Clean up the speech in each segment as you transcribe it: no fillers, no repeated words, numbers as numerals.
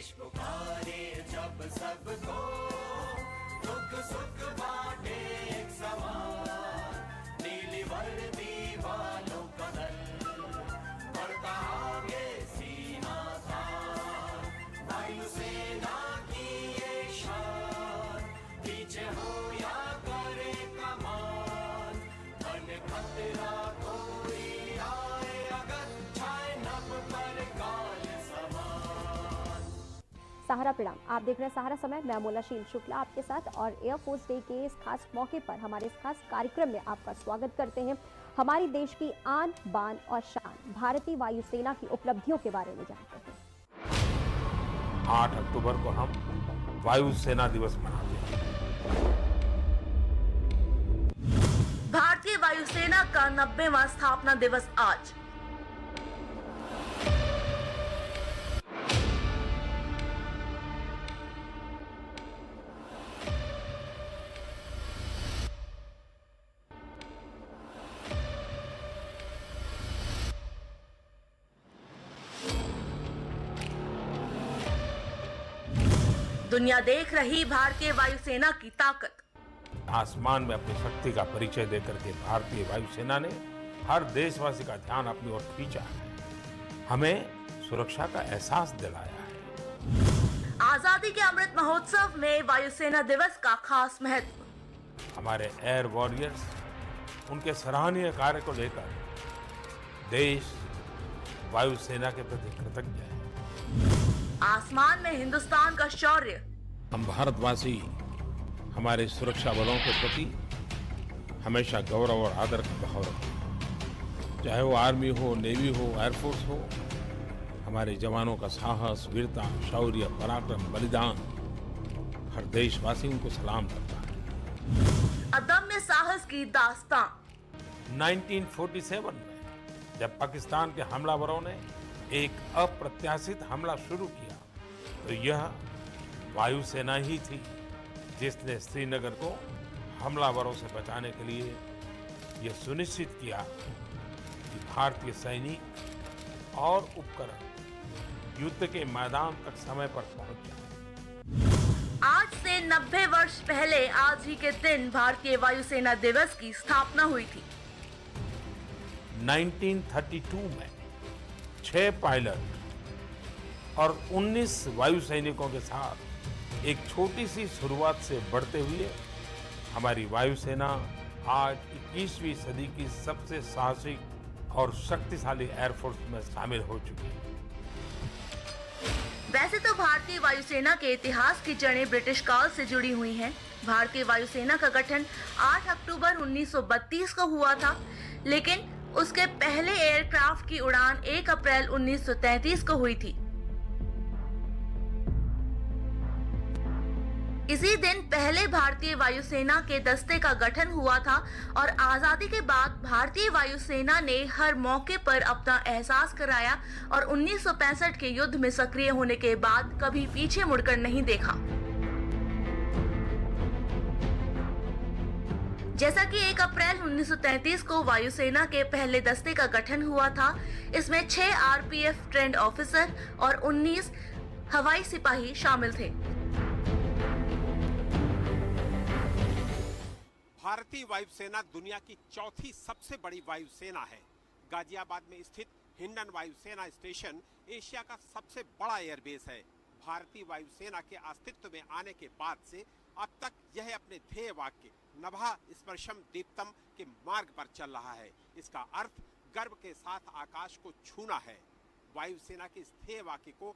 देश पुकारे जब सबको, दुख सुख बांटे एक समान, नीली वर्दी वालों का दल बढ़ता आगे सीना तान, वायुसेना की ये शान, पीछे हो या करे कमान, बन खतरा कोई आए अगर, छाए नभ पर काल समान। सहारा प्रणाम। आप देख रहे हैं सहारा समय। मैं मोलाशील शुक्ला आपके साथ और एयरफोर्स डे के इस खास मौके पर हमारे इस खास कार्यक्रम में आपका स्वागत करते हैं। हमारी देश की आन बान और शान भारतीय वायुसेना की उपलब्धियों के बारे में जानते हैं। 8 अक्टूबर को हम वायुसेना दिवस मनाते हैं। भारतीय वायुसेना का 90वां स्थापना दिवस आज। दुनिया देख रही भारतीय वायुसेना की ताकत। आसमान में अपनी शक्ति का परिचय देकर के भारतीय वायुसेना ने हर देशवासी का ध्यान अपनी ओर खींचा है, हमें सुरक्षा का एहसास दिलाया है। आजादी के अमृत महोत्सव में वायुसेना दिवस का खास महत्व। हमारे एयर वॉरियर्स, उनके सराहनीय कार्य को लेकर देश वायुसेना के प्रति कृतज्ञ है। आसमान में हिंदुस्तान का शौर्य। हम भारतवासी हमारे सुरक्षा बलों के प्रति हमेशा गौरव और आदर का भाव रखते हैं। चाहे वो आर्मी हो, नेवी हो, एयरफोर्स हो, हमारे जवानों का साहस, वीरता, शौर्य, पराक्रम, बलिदान, हर देशवासी उनको सलाम करता है। अदम्य साहस की दास्तां। 1947 में जब पाकिस्तान के हमलावरों ने एक अप्रत्याशित हमला शुरू किया, तो यह वायुसेना ही थी जिसने श्रीनगर को हमलावरों से बचाने के लिए यह सुनिश्चित किया कि भारतीय सैनिक और उपकरण युद्ध के मैदान तक समय पर पहुंच जाए। आज से 90 वर्ष पहले आज ही के दिन भारतीय वायुसेना दिवस की स्थापना हुई थी। 1932 में 6 पायलट और 19 वायु सैनिकों के साथ एक छोटी सी शुरुआत से बढ़ते हुए हमारी वायुसेना आज 21वीं सदी की सबसे साहसिक और शक्तिशाली एयरफोर्स में शामिल हो चुकी है। वैसे तो भारतीय वायुसेना के इतिहास की जड़ें ब्रिटिश काल से जुड़ी हुई हैं। भारतीय वायुसेना का गठन 8 अक्टूबर 1932 को हुआ था, लेकिन उसके पहले एयरक्राफ्ट की उड़ान 1 अप्रैल 1933 को हुई थी। इसी दिन पहले भारतीय वायुसेना के दस्ते का गठन हुआ था और आजादी के बाद भारतीय वायुसेना ने हर मौके पर अपना एहसास कराया और 1965 के युद्ध में सक्रिय होने के बाद कभी पीछे मुड़कर नहीं देखा। जैसा कि 1 अप्रैल 1933 को वायुसेना के पहले दस्ते का गठन हुआ था, इसमें 6 आरपीएफ ट्रेंड ऑफिसर और 19 हवाई सिपाही शामिल थे। भारतीय वायुसेना दुनिया की चौथी सबसे बड़ी वायुसेना है। गाजियाबाद में स्थित हिंडन वायुसेना स्टेशन एशिया का सबसे बड़ा एयरबेस है। भारतीय वायुसेना के अस्तित्व में आने के बाद से अब तक यह अपने ध्येय वाक्य नभः स्पर्शम दीप्तम के मार्ग पर चल रहा है। इसका अर्थ गर्व के साथ आकाश को छूना है। वायुसेना के इस ध्येय वाक्य को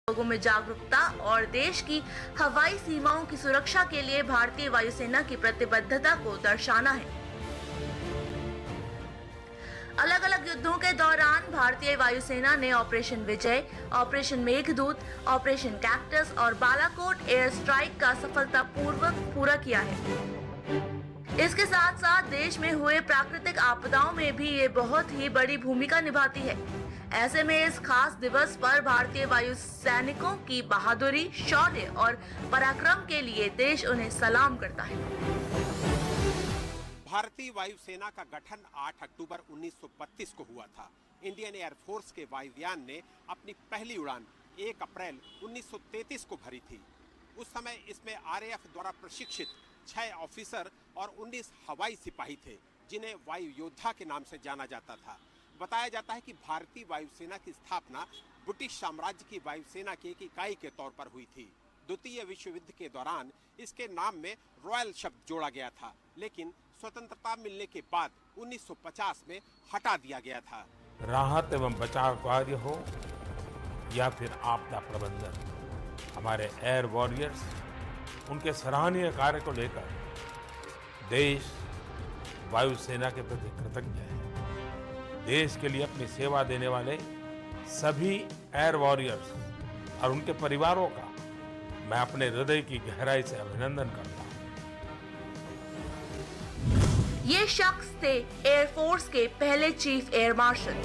लोगों में जागरूकता और देश की हवाई सीमाओं की सुरक्षा के लिए भारतीय वायुसेना की प्रतिबद्धता को दर्शाना है। अलग अलग युद्धों के दौरान भारतीय वायुसेना ने ऑपरेशन विजय, ऑपरेशन मेघदूत, ऑपरेशन कैक्टस और बालाकोट एयर स्ट्राइक का सफलतापूर्वक पूरा किया है। इसके साथ साथ देश में हुए प्राकृतिक आपदाओं में भी ये बहुत ही बड़ी भूमिका निभाती है। ऐसे में इस खास दिवस पर भारतीय वायु सैनिकों की बहादुरी, शौर्य और पराक्रम के लिए देश उन्हें सलाम करता है। भारतीय वायुसेना का गठन 8 अक्टूबर 1932 को हुआ था। इंडियन एयरफोर्स के वायुयान ने अपनी पहली उड़ान 1 अप्रैल 1933 को भरी थी। उस समय इसमें आरएएफ द्वारा प्रशिक्षित 6 ऑफिसर और 19 हवाई सिपाही थे, जिन्हें वायु योद्धा के नाम से जाना जाता था। बताया जाता है कि भारतीय वायुसेना की स्थापना ब्रिटिश साम्राज्य की वायुसेना की एक इकाई के तौर पर हुई थी। द्वितीय विश्व युद्ध के दौरान इसके नाम में रॉयल शब्द जोड़ा गया था, लेकिन स्वतंत्रता मिलने के बाद 1950 में हटा दिया गया था। राहत एवं बचाव कार्य हो या फिर आपदा प्रबंधन, हमारे एयर वॉरियर्स उनके सराहनीय कार्य को लेकर देश वायुसेना के प्रति कृतज्ञ है। देश के लिए अपनी सेवा देने वाले सभी एयर वॉरियर्स और उनके परिवारों का मैं अपने हृदय की गहराई से अभिनंदन करता हूं। ये शख्स थे एयरफोर्स के पहले चीफ एयर मार्शल।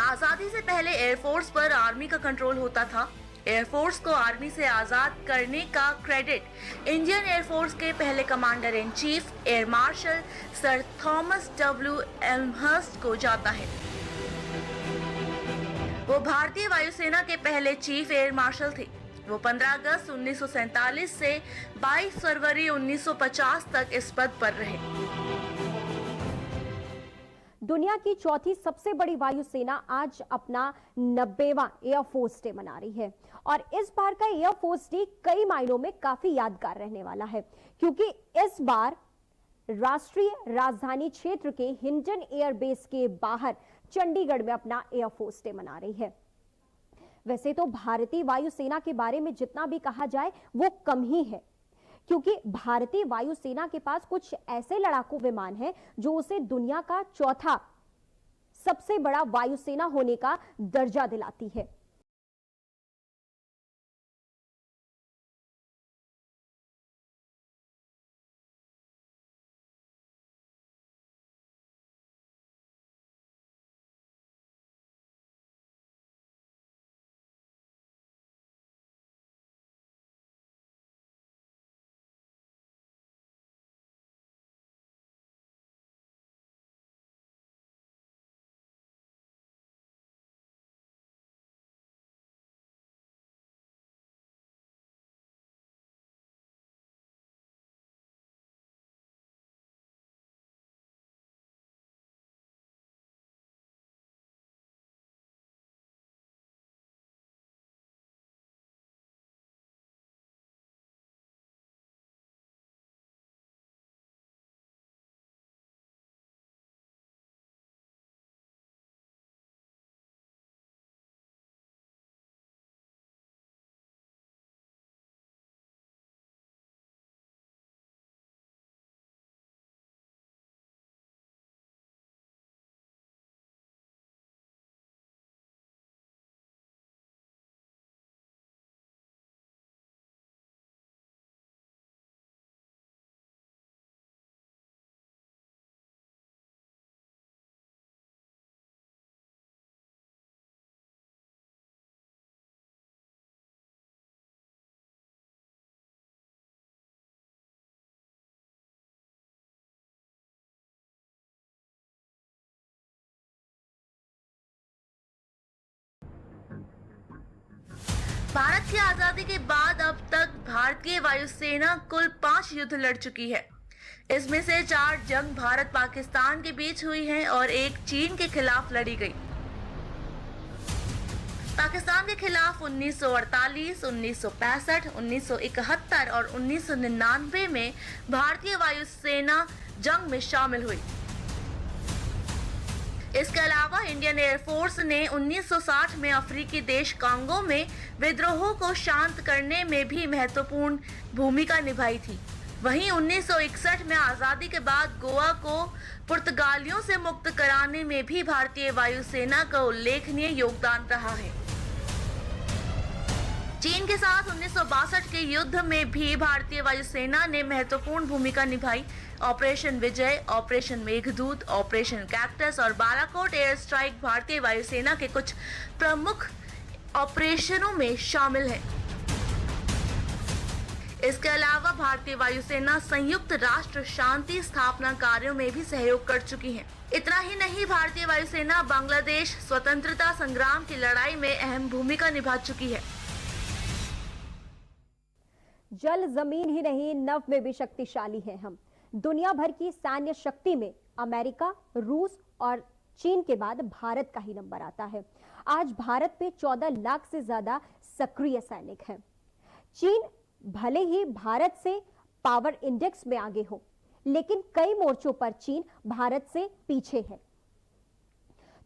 आजादी से पहले एयरफोर्स पर आर्मी का कंट्रोल होता था। एयरफोर्स को आर्मी से आजाद करने का क्रेडिट इंडियन एयरफोर्स के पहले commander in chief air marshal sir Thomas W Elmhirst को जाता है। वो भारतीय वायुसेना के पहले चीफ एयर मार्शल थे। वो 15 अगस्त 1947 से 22 फरवरी 1950 तक इस पद पर रहे। दुनिया की चौथी सबसे बड़ी वायुसेना आज अपना 90वां एयरफोर्स डे मना रही है और इस बार का एयरफोर्स डे कई मायनों में काफी यादगार रहने वाला है, क्योंकि इस बार राष्ट्रीय राजधानी क्षेत्र के हिंडन एयरबेस के बाहर चंडीगढ़ में अपना एयरफोर्स डे मना रही है। वैसे तो भारतीय वायुसेना के बारे में जितना भी कहा जाए वो कम ही है, क्योंकि भारतीय वायुसेना के पास कुछ ऐसे लड़ाकू विमान हैं जो उसे दुनिया का चौथा सबसे बड़ा वायुसेना होने का दर्जा दिलाती है। भारत की आजादी के बाद अब तक भारतीय वायुसेना कुल 5 युद्ध लड़ चुकी है। इसमें से 4 जंग भारत पाकिस्तान के बीच हुई हैं और एक चीन के खिलाफ लड़ी गई। पाकिस्तान के खिलाफ 1948, 1965, 1971 और 1999 में भारतीय वायुसेना जंग में शामिल हुई। इसके अलावा इंडियन एयरफोर्स ने 1960 में अफ्रीकी देश कांगो में विद्रोह को शांत करने में भी महत्वपूर्ण भूमिका निभाई थी। वहीं 1961 में आजादी के बाद गोवा को पुर्तगालियों से मुक्त कराने में भी भारतीय वायुसेना का उल्लेखनीय योगदान रहा है। चीन के साथ 1962 के युद्ध में भी भारतीय वायुसेना ने महत्वपूर्ण भूमिका निभाई। ऑपरेशन विजय, ऑपरेशन मेघदूत, ऑपरेशन कैक्टस और बालाकोट एयर स्ट्राइक भारतीय वायुसेना के कुछ प्रमुख ऑपरेशनों में शामिल है। इसके अलावा भारतीय वायुसेना संयुक्त राष्ट्र शांति स्थापना कार्यों में भी सहयोग कर चुकी है। इतना ही नहीं, भारतीय वायुसेना बांग्लादेश स्वतंत्रता संग्राम की लड़ाई में अहम भूमिका निभा चुकी है। जल, जमीन ही नहीं, नभ में भी शक्तिशाली हैं हम। दुनिया भर की सैन्य शक्ति में अमेरिका, रूस और चीन के बाद भारत का ही नंबर आता है। आज भारत में 14 लाख से ज्यादा सक्रिय सैनिक हैं। चीन भले ही भारत से पावर इंडेक्स में आगे हो, लेकिन कई मोर्चों पर चीन भारत से पीछे है।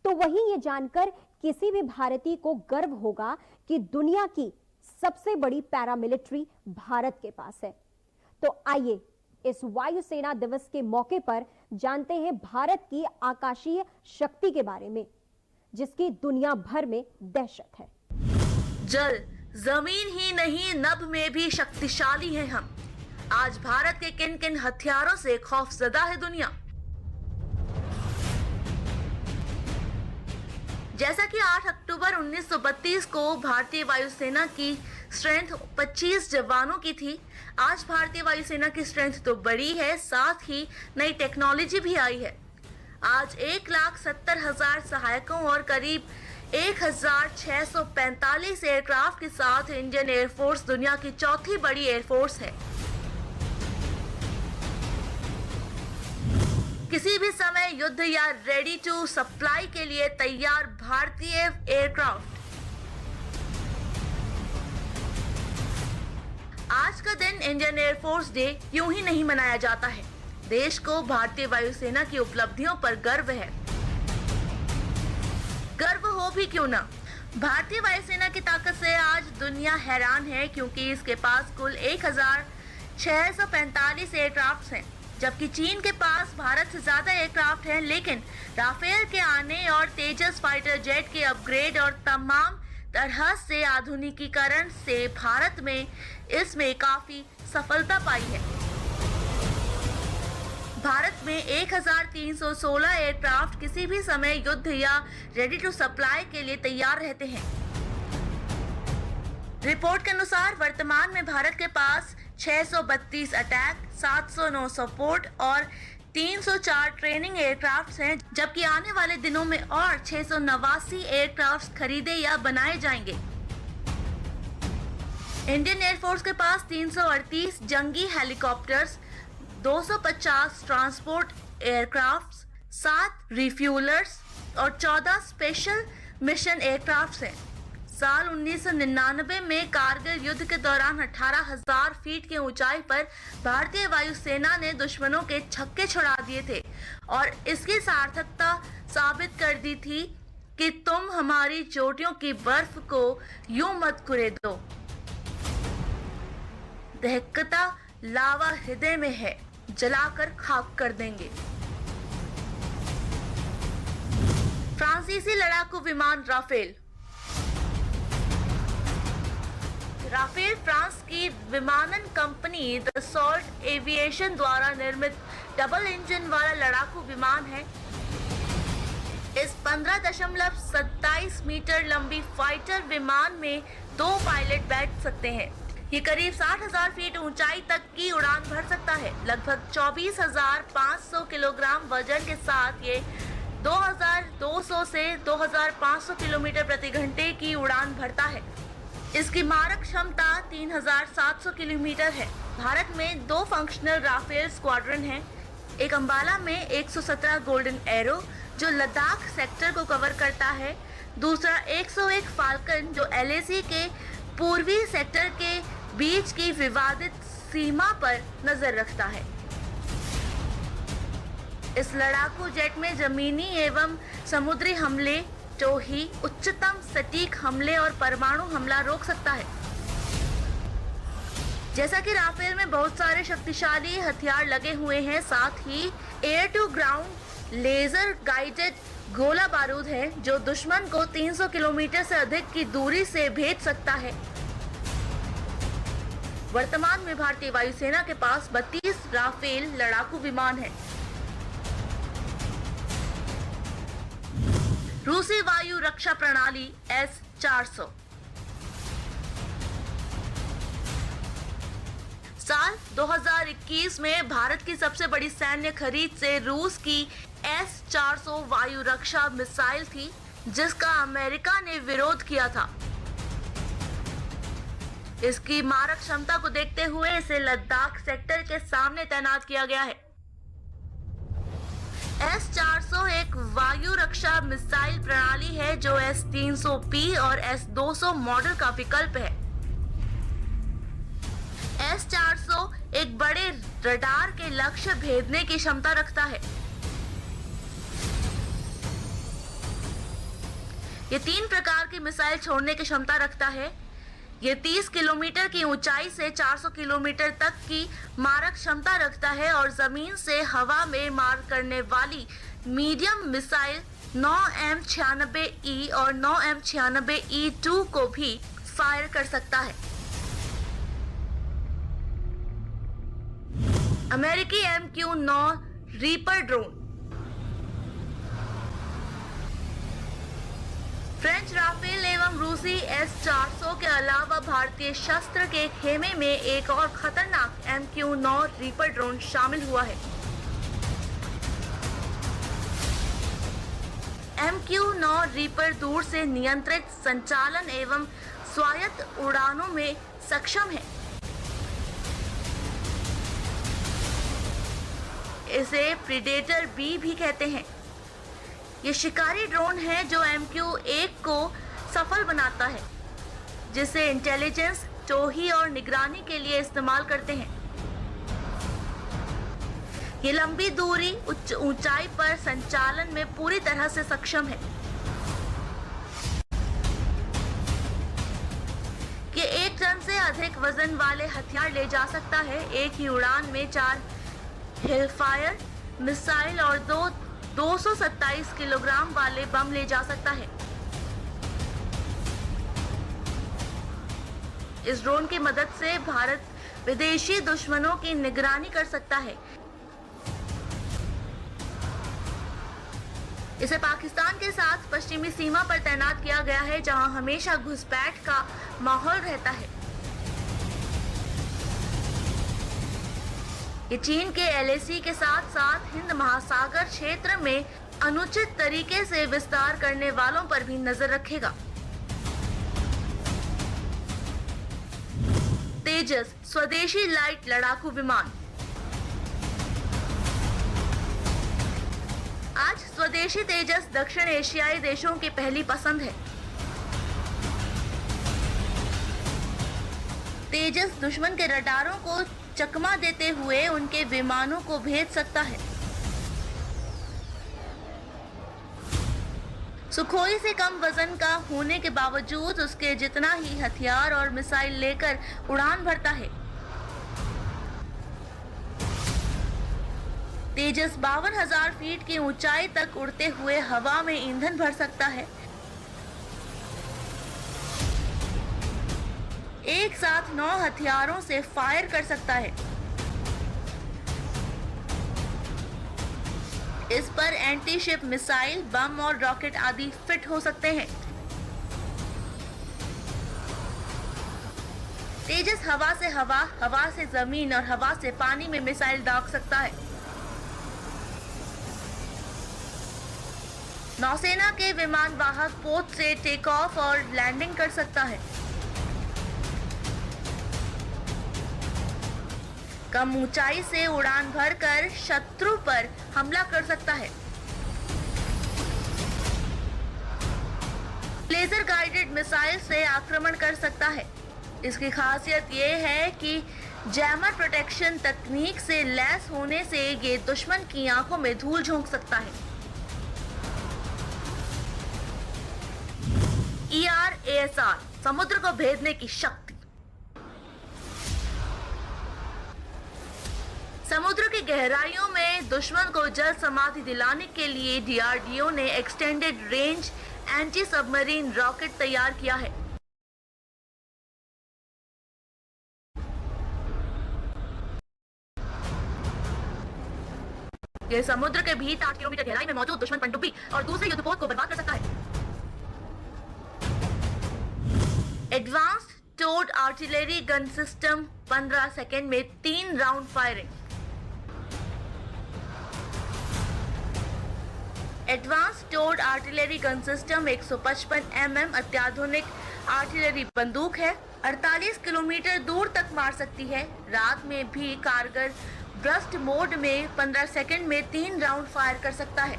तो वहीं ये जानकर किसी भी भारतीय को गर्व होगा कि दुनिया की सबसे बड़ी पैरामिलिट्री भारत के पास है। तो आइए इस वायुसेना दिवस के मौके पर जानते हैं भारत की आकाशीय शक्ति के बारे में, जिसकी दुनिया भर में दहशत है। जल, जमीन ही नहीं, नभ में भी शक्तिशाली हैं हम। आज भारत के किन किन हथियारों से खौफजदा है दुनिया। जैसा कि 8 अक्टूबर 1932 को भारतीय वायुसेना की स्ट्रेंथ 25 जवानों की थी, आज भारतीय वायुसेना की स्ट्रेंथ तो बड़ी है, साथ ही नई टेक्नोलॉजी भी आई है। आज 1,70,000 सहायकों और करीब 1,645 एयरक्राफ्ट के साथ इंडियन एयरफोर्स दुनिया की चौथी बड़ी एयरफोर्स है। किसी भी समय युद्ध या रेडी टू सप्लाई के लिए तैयार भारतीय एयरक्राफ्ट। आज का दिन इंडियन एयरफोर्स डे यूं ही नहीं मनाया जाता है। देश को भारतीय वायुसेना की उपलब्धियों पर गर्व है। गर्व हो भी क्यों ना, भारतीय वायुसेना की ताकत से आज दुनिया हैरान है, क्योंकि इसके पास कुल 1,645 एयरक्राफ्ट हैं, जबकि चीन के पास भारत से ज्यादा एयरक्राफ्ट हैं। लेकिन राफेल के आने और तेजस फाइटर जेट के अपग्रेड और तमाम तरह से आधुनिकीकरण से भारत में इसमें काफी सफलता पाई है। भारत में 1,316 एयरक्राफ्ट किसी भी समय युद्ध या रेडी टू सप्लाई के लिए तैयार रहते हैं। रिपोर्ट के अनुसार वर्तमान में भारत के पास 632 अटैक, 709 सपोर्ट और 304 ट्रेनिंग एयरक्राफ्ट हैं, जबकि आने वाले दिनों में और 689 एयरक्राफ्ट खरीदे या बनाए जाएंगे। इंडियन एयरफोर्स के पास 338 जंगी हेलीकॉप्टर्स, 250 ट्रांसपोर्ट एयरक्राफ्ट, 7 रिफ्यूलर्स और 14 स्पेशल मिशन एयरक्राफ्ट हैं। साल 1999 में कारगिल युद्ध के दौरान 18,000 फीट की ऊंचाई पर भारतीय वायुसेना ने दुश्मनों के छक्के छुड़ा दिए थे और इसकी सार्थकता साबित कर दी थी कि तुम हमारी चोटियों की बर्फ को यूं मत कुरेदो। दहकता लावा हृदय में है, जलाकर खाक कर देंगे। फ्रांसीसी लड़ाकू विमान राफेल। राफेल फ्रांस की विमानन कंपनी दसॉल्ट एविएशन द्वारा निर्मित डबल इंजन वाला लड़ाकू विमान है। इस 15.27 मीटर लंबी फाइटर विमान में 2 पायलट बैठ सकते हैं। ये करीब 60,000 फीट ऊंचाई तक की उड़ान भर सकता है। लगभग 24,500 किलोग्राम वजन के साथ ये 2,200 से 2,500 किलोमीटर प्रति घंटे की उड़ान भरता है। इसकी मारक क्षमता 3,700 किलोमीटर है। भारत में 2 फंक्शनल राफेल स्क्वाड्रन हैं। एक अंबाला में 117 गोल्डन एरो जो लद्दाख सेक्टर को कवर करता है, दूसरा 101 फाल्कन जो LAC के पूर्वी सेक्टर के बीच की विवादित सीमा पर नजर रखता है। इस लड़ाकू जेट में जमीनी एवं समुद्री हमले, टोही, उच्चतम सटीक हमले और परमाणु हमला रोक सकता है। जैसा कि राफेल में बहुत सारे शक्तिशाली हथियार लगे हुए हैं, साथ ही air to ground laser guided गोला बारूद है जो दुश्मन को 300 किलोमीटर से अधिक की दूरी से भेज सकता है। वर्तमान में भारतीय वायुसेना के पास 32 राफेल लड़ाकू विमान हैं। रूसी वायु रक्षा प्रणाली S-400 साल 2021 में भारत की सबसे बड़ी सैन्य खरीद से रूस की S-400 वायु रक्षा मिसाइल थी, जिसका अमेरिका ने विरोध किया था। इसकी मारक क्षमता को देखते हुए इसे लद्दाख सेक्टर के सामने तैनात किया गया है। S-400 एक वायु रक्षा मिसाइल प्रणाली है जो S-300P और S-200 मॉडल का विकल्प है। S-400 एक बड़े रडार के लक्ष्य भेदने की क्षमता रखता है। ये 3 प्रकार की मिसाइल छोड़ने की क्षमता रखता है। ये 30 किलोमीटर की ऊंचाई से 400 किलोमीटर तक की मारक क्षमता रखता है और जमीन से हवा में मार करने वाली मीडियम मिसाइल 9M96E और 9M96E2 को भी फायर कर सकता है। अमेरिकी MQ-9 reaper drone, French Rafale एवं रूसी S-400 के अलावा भारतीय शस्त्र के खेमे में एक और खतरनाक MQ-9 रीपर ड्रोन शामिल हुआ है। MQ-9 रीपर दूर से नियंत्रित संचालन एवं स्वायत्त उड़ानों में सक्षम है। इसे प्रीडेटर B भी कहते हैं। ये शिकारी ड्रोन है जो MQ-1 को सफल बनाता है, जिसे इंटेलिजेंस, टोही और निगरानी के लिए इस्तेमाल करते हैं। ये लंबी दूरी, उच्च ऊंचाई पर संचालन में पूरी तरह से सक्षम है। ये 1 टन से अधिक वजन वाले हथियार ले जा सकता है। एक ही उड़ान में 4 हिलफायर मिसाइल और 227 किलोग्राम वाले बम ले जा सकता है। इस ड्रोन की मदद से भारत विदेशी दुश्मनों की निगरानी कर सकता है। इसे पाकिस्तान के साथ पश्चिमी सीमा पर तैनात किया गया है, जहां हमेशा घुसपैठ का माहौल रहता है। ये चीन के LAC के साथ साथ हिंद महासागर क्षेत्र में अनुचित तरीके से विस्तार करने वालों पर भी नजर रखेगा। तेजस स्वदेशी लाइट लड़ाकू विमान, आज स्वदेशी तेजस दक्षिण एशियाई देशों की पहली पसंद है। तेजस दुश्मन के रडारों को चकमा देते हुए उनके विमानों को भेज सकता है। सुखोई से कम वजन का होने के बावजूद उसके जितना ही हथियार और मिसाइल लेकर उड़ान भरता है। तेजस 52,000 फीट की ऊंचाई तक उड़ते हुए हवा में ईंधन भर सकता है। एक साथ 9 हथियारों से फायर कर सकता है। इस पर एंटी शिप मिसाइल, बम और रॉकेट आदि फिट हो सकते हैं। तेजस हवा से हवा, हवा से जमीन और हवा से पानी में मिसाइल दाग सकता है। नौसेना के विमान वाहक पोत से टेक ऑफ और लैंडिंग कर सकता है। कम ऊंचाई से उड़ान भरकर शत्रु पर हमला कर सकता है। लेजर गाइडेड मिसाइल से आक्रमण कर सकता है। इसकी खासियत ये है कि जैमर प्रोटेक्शन तकनीक से लैस होने से ये दुश्मन की आंखों में धूल झोंक सकता है। ERASR समुद्र को भेदने की शक्ति। समुद्र की गहराइयों में दुश्मन को जल समाधि दिलाने के लिए DRDO ने extended range anti submarine rocket तैयार किया है। यह समुद्र के भीतर 8 किलोमीटर गहराई में मौजूद दुश्मन पनडुब्बी और दूसरे युद्धपोत को बर्बाद कर सकता है। Advanced towed artillery gun system 15 second में 3 round firing. Advanced towed artillery gun system 155 mm अत्याधुनिक आर्टिलरी बंदूक है। 48 किलोमीटर दूर तक मार सकती है। रात में भी कारगर ब्रस्ट मोड में 15 सेकेंड में 3 राउंड फायर कर सकता है।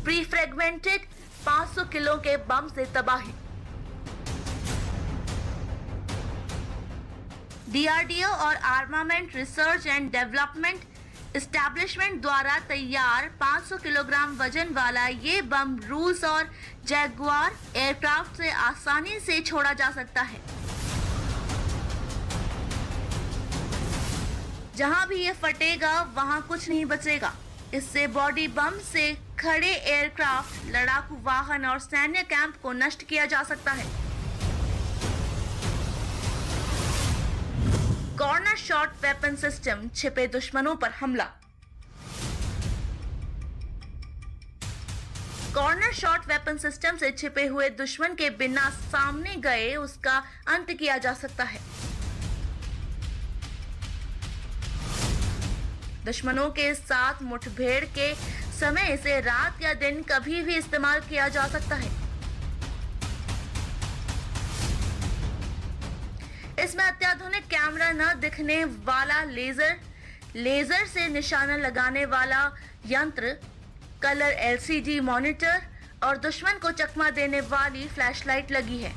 प्री फ्रेगमेंटेड 500 किलो के बम से तबाही। DRDO और armament research and development establishment द्वारा तैयार 500 किलोग्राम वजन वाला ये बम रूस और जैगुआर एयरक्राफ्ट से आसानी से छोड़ा जा सकता है। जहां भी ये फटेगा वहां कुछ नहीं बचेगा। इससे बॉडी बम से खड़े एयरक्राफ्ट, लड़ाकू वाहन और सैन्य कैंप को नष्ट किया जा सकता है। कॉर्नर शॉट वेपन सिस्टम, छिपे दुश्मनों पर हमला। कॉर्नर शॉट वेपन सिस्टम से छिपे हुए दुश्मन के बिना सामने गए उसका अंत किया जा सकता है। दुश्मनों के साथ मुठभेड़ के समय इसे रात या दिन कभी भी इस्तेमाल किया जा सकता है। इसमें अत्याधुनिक कैमरा, न दिखने वाला लेजर से निशाना लगाने वाला यंत्र, कलर LCD मॉनिटर और दुश्मन को चकमा देने वाली फ्लैशलाइट लगी है।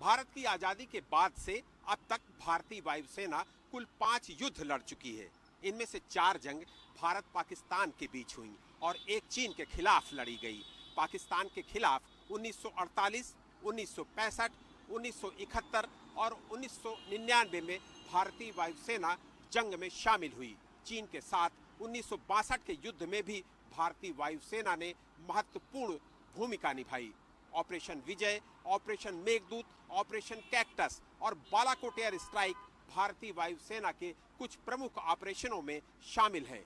भारत की आजादी के बाद से अब तक भारतीय वायुसेना कुल 5 युद्ध लड़ चुकी है। इनमें से 4 जंग भारत पाकिस्तान के बीच हुई और एक चीन के खिलाफ लड़ी गई। पाकिस्तान के खिलाफ 1948, 1965, 1971 और 1999 में भारतीय वायुसेना जंग में शामिल हुई। चीन के साथ 1962 के युद्ध में भी भारतीय वायुसेना ने महत्वपूर्ण भूमिका निभाई। ऑपरेशन विजय, ऑपरेशन मेघदूत, ऑपरेशन कैक्टस और बालाकोट एयर स्ट्राइक भारतीय वायुसेना के कुछ प्रमुख ऑपरेशनों में शामिल है।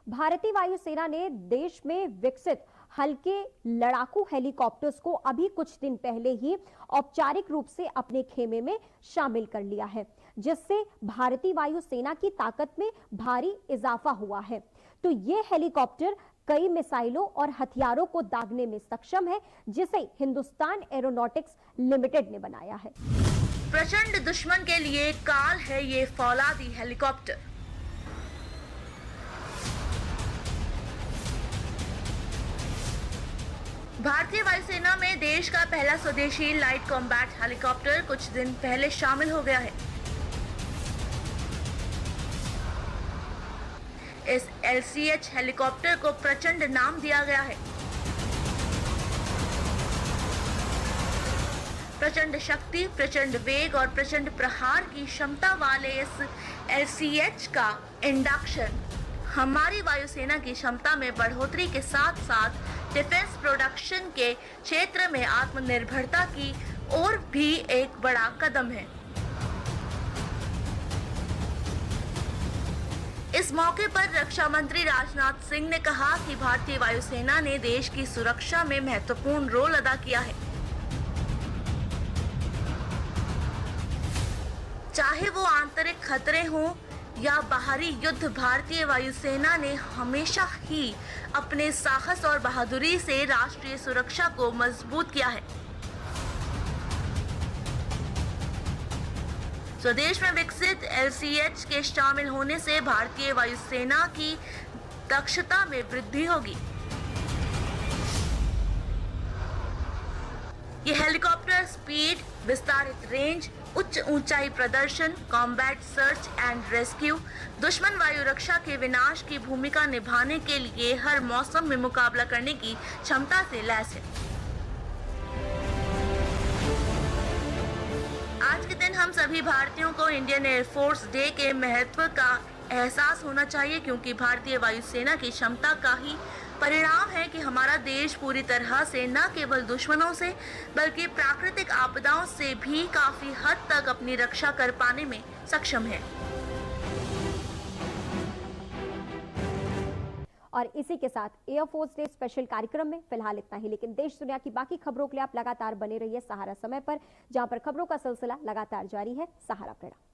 भारतीय वायुसेना ने देश में विकसित हल्के लड़ाकू हेलीकॉप्टर्स को अभी कुछ दिन पहले ही औपचारिक रूप से अपने खेमे में शामिल कर लिया है, जिससे भारतीय वायुसेना की ताकत में भारी इजाफा हुआ है। तो ये हेलीकॉप्टर कई मिसाइलों और हथियारों को दागने में सक्षम है, जिसे हिंदुस्तान एरोनॉटिक्स लिमिटेड ने बनाया है। प्रचंड दुश्मन के लिए काल है ये फौलादी हेलीकॉप्टर। भारतीय वायुसेना में देश का पहला स्वदेशी लाइट कॉम्बैट हेलीकॉप्टर कुछ दिन पहले शामिल हो गया है। इस LCH हेलीकॉप्टर को प्रचंड नाम दिया गया है। प्रचंड शक्ति, प्रचंड वेग और प्रचंड प्रहार की क्षमता वाले इस LCH का इंडक्शन हमारी वायुसेना की क्षमता में बढ़ोतरी के साथ साथ डिफेंस प्रोडक्शन के क्षेत्र में आत्मनिर्भरता की ओर भी एक बड़ा कदम है। इस मौके पर रक्षा मंत्री राजनाथ सिंह ने कहा कि भारतीय वायुसेना ने देश की सुरक्षा में महत्वपूर्ण रोल अदा किया है। चाहे वो आंतरिक खतरे हों या बाहरी युद्ध, भारतीय वायुसेना ने हमेशा ही अपने साहस और बहादुरी से राष्ट्रीय सुरक्षा को मजबूत किया है। स्वदेश में विकसित LCH के शामिल होने से भारतीय वायुसेना की दक्षता में वृद्धि होगी। ये हेलीकॉप्टर स्पीड, विस्तारित रेंज, उच्च ऊंचाई प्रदर्शन, कॉम्बैट सर्च एंड रेस्क्यू, दुश्मन वायु रक्षा के विनाश की भूमिका निभाने के लिए हर मौसम में मुकाबला करने की क्षमता से लैस है। आज के दिन हम सभी भारतीयों को इंडियन एयरफोर्स डे के महत्व का एहसास होना चाहिए, क्योंकि भारतीय वायुसेना की क्षमता का ही परिणाम है कि हमारा देश पूरी तरह से न केवल दुश्मनों से बल्कि प्राकृतिक आपदाओं से भी काफी हद तक अपनी रक्षा कर पाने में सक्षम है। और इसी के साथ एयरफोर्स डे स्पेशल कार्यक्रम में फिलहाल इतना ही, लेकिन देश दुनिया की बाकी खबरों के लिए आप लगातार बने रहिए सहारा समय पर, जहां पर खबरों का सिलसिला लगातार जारी है। सहारा प्रणाम।